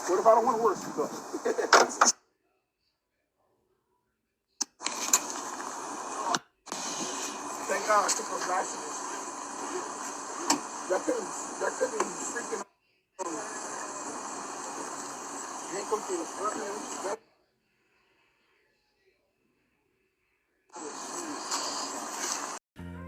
What if I don't want to work? Thank God I took those vaccines. That couldn't be freaking. You ain't come through the front, man.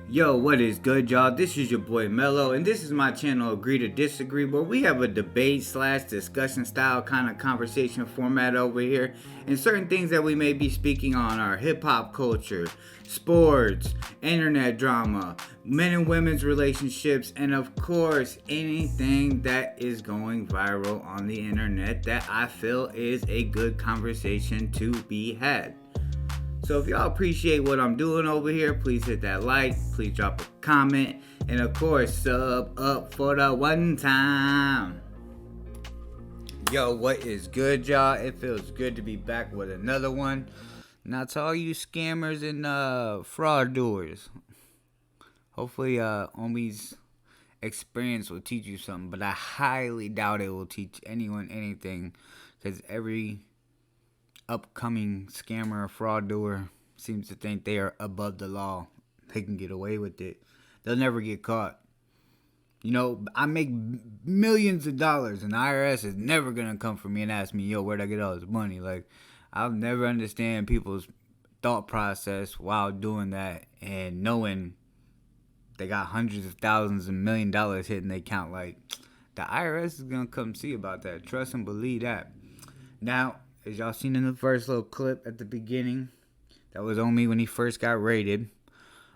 Yo, what is good, y'all? This is your boy Mello, and this is my channel Agree to Disagree, where we have a debate / discussion style kind of conversation format over here. And certain things that we may be speaking on are hip-hop culture, sports, internet drama, men and women's relationships, and of course, anything that is going viral on the internet that I feel is a good conversation to be had. So if y'all appreciate what I'm doing over here, please hit that like, please drop a comment, and of course, sub up for the one time. Yo, what is good, y'all? It feels good to be back with another one. Now to all you scammers and fraudsters, hopefully Omni's experience will teach you something, but I highly doubt it will teach anyone anything, because every upcoming scammer or fraudster seems to think they are above the law. They can get away with it. They'll never get caught. You know, I make millions of dollars, and the IRS is never gonna come for me and ask me, yo, where'd I get all this money? Like, I'll never understand people's thought process while doing that and knowing they got hundreds of thousands and $1 million hitting their account. Like, the IRS is gonna come see about that. Trust and believe that. Now, as y'all seen in the first little clip at the beginning, that was Omni when he first got raided.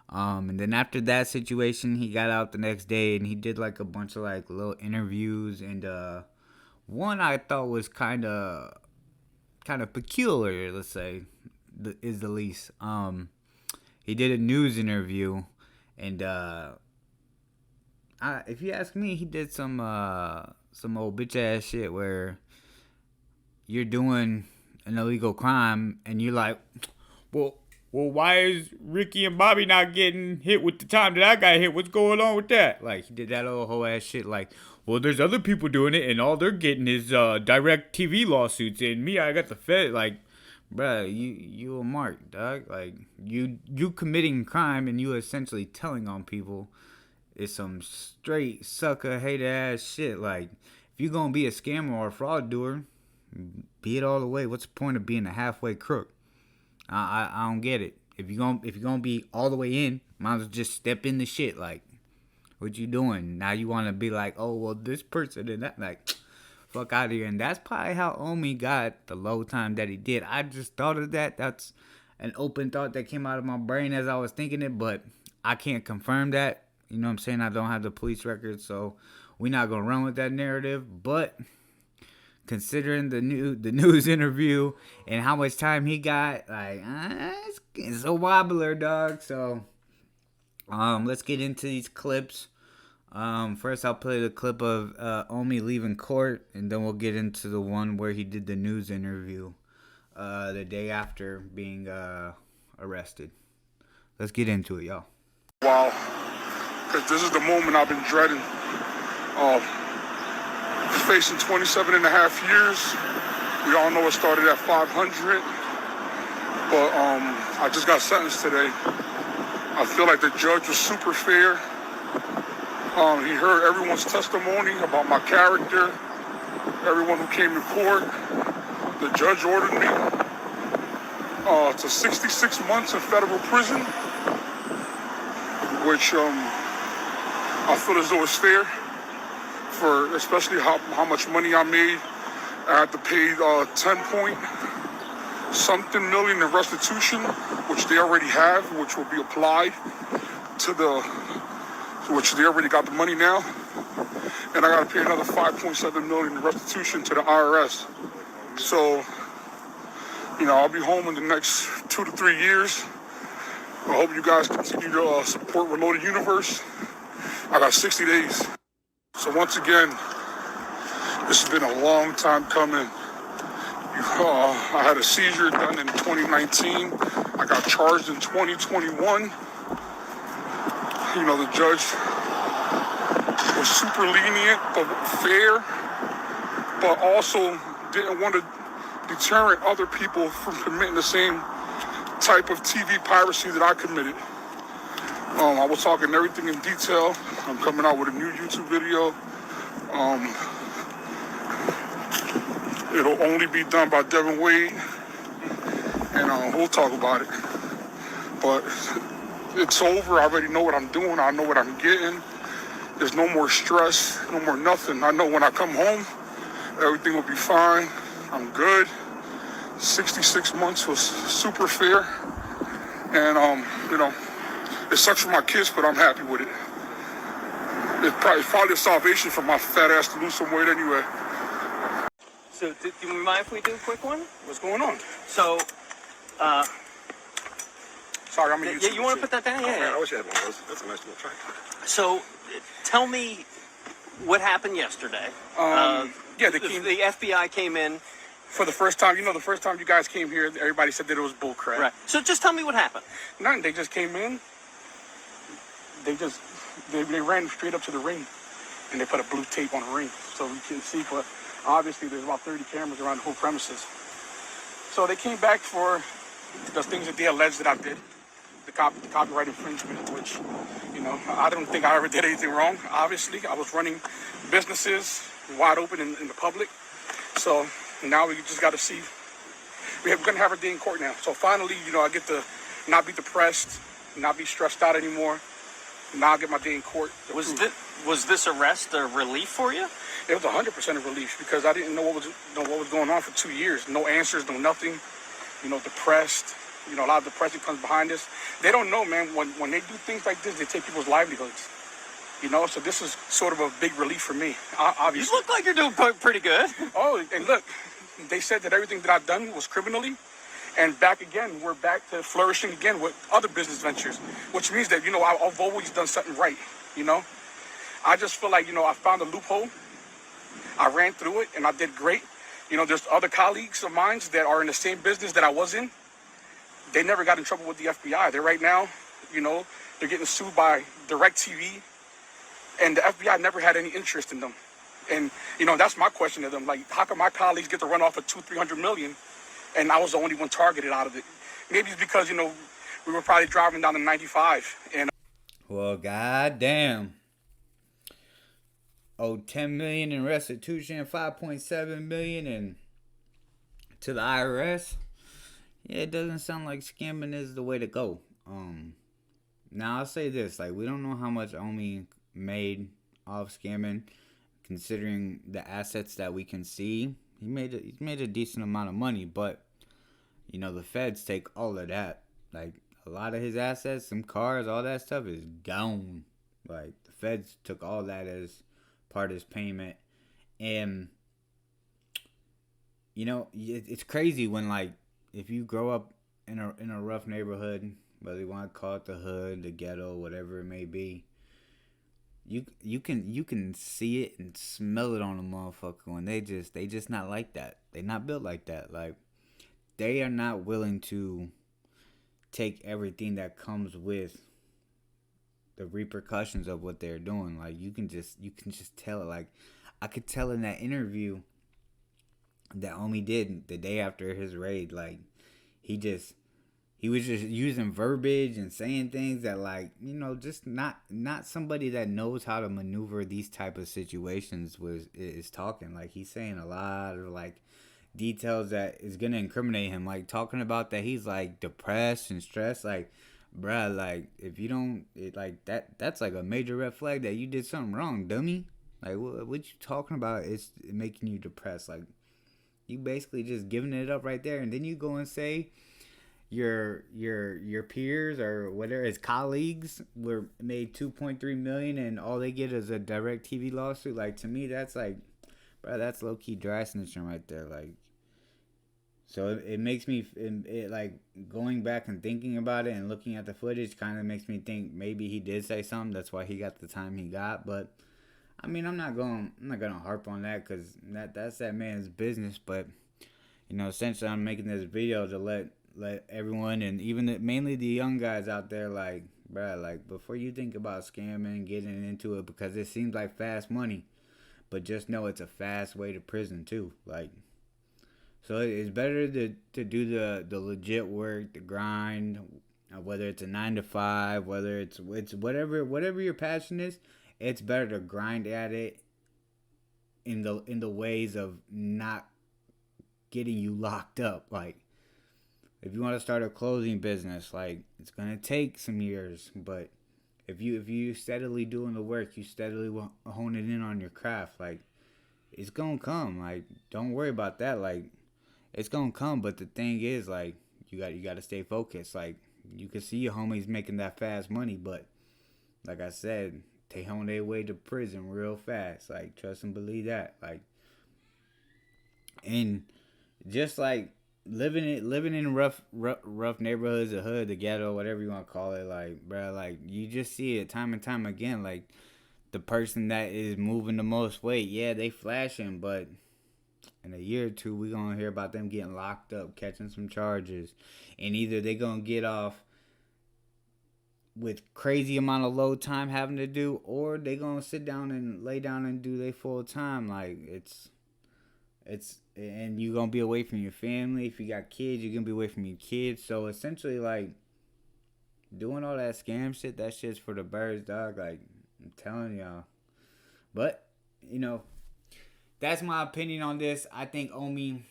And then after that situation, he got out the next day and he did like a bunch of like little interviews. And one I thought was kind of peculiar, let's say, is the least. He did a news interview, and if you ask me, he did some old bitch ass shit where you're doing an illegal crime and you're like, well, why is Ricky and Bobby not getting hit with the time that I got hit? What's going on with that? Like, he did that old whole ass shit. Like, well, there's other people doing it and all they're getting is direct TV lawsuits, and me, I got the Fed. Like, bruh, you a mark, dog. Like, you committing crime and you essentially telling on people is some straight sucker hater ass shit. Like, if you gonna be a scammer or a fraudster, be it all the way. What's the point of being a halfway crook? I don't get it. If you're gonna be all the way in, might as well just step in the shit. Like, what you doing? Now you wanna be like, oh well, this person and that. Like, fuck out of here. And that's probably how Omni got the low time that he did. I just thought of that. That's an open thought that came out of my brain as I was thinking it, but I can't confirm that. You know what I'm saying? I don't have the police records, so we're not gonna run with that narrative. But considering the news interview and how much time he got, like, it's a wobbler, dog. So, let's get into these clips. First, I'll play the clip of Omni leaving court, and then we'll get into the one where he did the news interview the day after being arrested. Let's get into it, y'all. Wow, because this is the moment I've been dreading. Facing 27 and a half years. We all know it started at 500, but I just got sentenced today. I feel like the judge was super fair. He heard everyone's testimony about my character, everyone who came to court. The judge ordered me to 66 months in federal prison, which I feel as though it's fair, for especially how much money I made. I had to pay 10-point-something million in restitution, which they already have, which will be applied to which they already got the money now. And I got to pay another 5.7 million in restitution to the IRS. So, you know, I'll be home in the next 2 to 3 years. I hope you guys continue to support Reloaded Universe. I got 60 days. So once again, this has been a long time coming. I had a seizure done in 2019. I got charged in 2021. You know, the judge was super lenient but fair, but also didn't want to deter other people from committing the same type of TV piracy that I committed. I was talking everything in detail. I'm coming out with a new YouTube video. It'll only be done by Devin Wade, and we'll talk about it. But it's over. I already know what I'm doing. I know what I'm getting. There's no more stress, no more nothing. I know when I come home, everything will be fine. I'm good. 66 months was super fair. And, it sucks for my kids, but I'm happy with it. It's probably a salvation for my fat ass to lose some weight anyway. So, do we mind if we do a quick one? What's going on? So, sorry, I'm a YouTuber. yeah, you want to put that down? Yeah. I wish I had one of those. That's a nice little track. So, tell me what happened yesterday. Yeah, they came. The FBI came in. For the first time, the first time you guys came here, everybody said that it was bullcrap. Right. So just tell me what happened. Nothing. They just came in. They ran straight up to the ring, and they put a blue tape on the ring so we couldn't see. But obviously, there's about 30 cameras around the whole premises. So they came back for the things that they alleged that I did, the copyright infringement, which, I don't think I ever did anything wrong. Obviously, I was running businesses wide open in the public. So now we just got to see. We're going to have our day in court now. So finally, I get to not be depressed, not be stressed out anymore. Now I get my day in court. Was this arrest a relief for you? It was 100% a relief because I didn't know what was going on for 2 years. No answers, no nothing. Depressed. A lot of depression comes behind this. They don't know, man. When they do things like this, they take people's livelihoods. So this is sort of a big relief for me. Obviously. You look like you're doing pretty good. Oh, and look, they said that everything that I've done was criminally. And back again, we're back to flourishing again with other business ventures, which means that, I've always done something right, I just feel like, I found a loophole. I ran through it and I did great. There's other colleagues of mine that are in the same business that I was in. They never got in trouble with the FBI. They're right now, they're getting sued by DirecTV. And the FBI never had any interest in them. And, that's my question to them. Like, how come my colleagues get to run off with $200-300 million and I was the only one targeted out of it? Maybe it's because, we were probably driving down the 95 and... Well, goddamn. Oh, $10 million in restitution, $5.7 million and to the IRS. Yeah, it doesn't sound like scamming is the way to go. Now I'll say this, like, we don't know how much Omni made off scamming, considering the assets that we can see. He made a decent amount of money, but the feds take all of that. Like, a lot of his assets, some cars, all that stuff is gone. Like, the feds took all that as part of his payment. And it's crazy when, like, if you grow up in a rough neighborhood, whether you want to call it the hood, the ghetto, whatever it may be, you can see it and smell it on a motherfucker when they just not like that. They not built like that. Like, they are not willing to take everything that comes with the repercussions of what they're doing. Like, you can just tell it. Like, I could tell in that interview that Omni did the day after his raid, like, he was just using verbiage and saying things that, like, just not somebody that knows how to maneuver these type of situations is talking. Like, he's saying a lot of, like, details that is gonna incriminate him, like talking about that he's, like, depressed and stressed. Like, bruh, like, if you don't, that's like a major red flag that you did something wrong, dummy. Like, what you talking about is making you depressed? Like, you basically just giving it up right there, and then you go and say your peers or whatever, his colleagues were made $2.3 million and all they get is a DirecTV lawsuit. Like, to me, that's like, bro, that's low key dry snitching right there. Like, so it makes me, like, going back and thinking about it and looking at the footage kind of makes me think maybe he did say something. That's why he got the time he got. But I mean, I'm not gonna harp on that because that's that man's business. But essentially, I'm making this video to let everyone, and even mainly the young guys out there, like, bruh, like, before you think about scamming, getting into it, because it seems like fast money, but just know it's a fast way to prison too. Like, So it's better to do the legit work, the grind, whether it's a 9 to 5, whether it's whatever your passion is. It's better to grind at it in the ways of not getting you locked up. Like, if you want to start a clothing business, like, it's gonna take some years, but if you steadily doing the work, you steadily honing in on your craft, like, it's gonna come. Like, don't worry about that. Like, it's gonna come. But the thing is, like, you got to stay focused. Like, you can see your homies making that fast money, but like I said, they on their way to prison real fast. Like, trust and believe that. Like, and just like living in rough neighborhoods, the hood, the ghetto, whatever you want to call it. Like, bro, like, you just see it time and time again. Like, the person that is moving the most weight, yeah, they flashing, but in a year or two, we gonna hear about them getting locked up, catching some charges, and either they gonna get off with crazy amount of load time having to do, or they gonna sit down and lay down and do their full time. Like, it's and you gonna be away from your family. If you got kids, you're gonna be away from your kids. So essentially, like, doing all that scam shit, that shit's for the birds, dog. Like, I'm telling y'all. But, you know, that's my opinion on this. I think Omni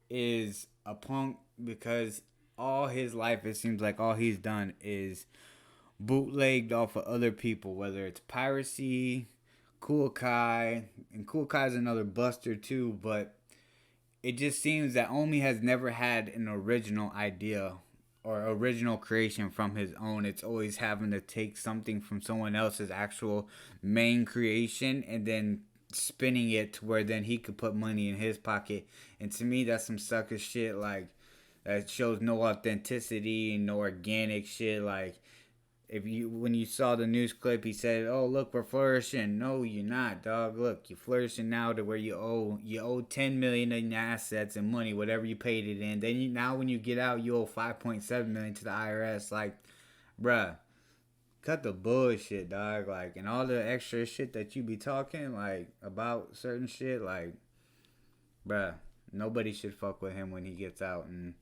is a punk because all his life, it seems like all he's done is bootlegged off of other people, whether it's piracy, Cool Kai, and Cool Kai's another buster too, but it just seems that Omni has never had an original idea or original creation from his own. It's always having to take something from someone else's actual main creation and then spinning it to where then he could put money in his pocket. And to me, that's some sucker shit. Like, that shows no authenticity and no organic shit. Like, when you saw the news clip, he said, "Oh, look, we're flourishing." No, you're not, dog. Look, you're flourishing now to where you owe 10 million in assets and money, whatever you paid it in. Then now when you get out, you owe 5.7 million to the IRS. Like, bruh, cut the bullshit, dog. Like, and all the extra shit that you be talking, like, about certain shit, like, bruh, nobody should fuck with him when he gets out. And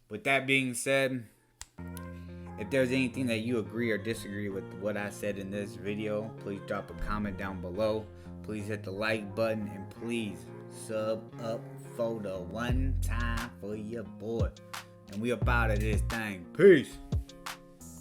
with that being said, if there's anything that you agree or disagree with what I said in this video, please drop a comment down below. Please hit the like button and please sub up for the one time for your boy. And we up out of this thing. Peace.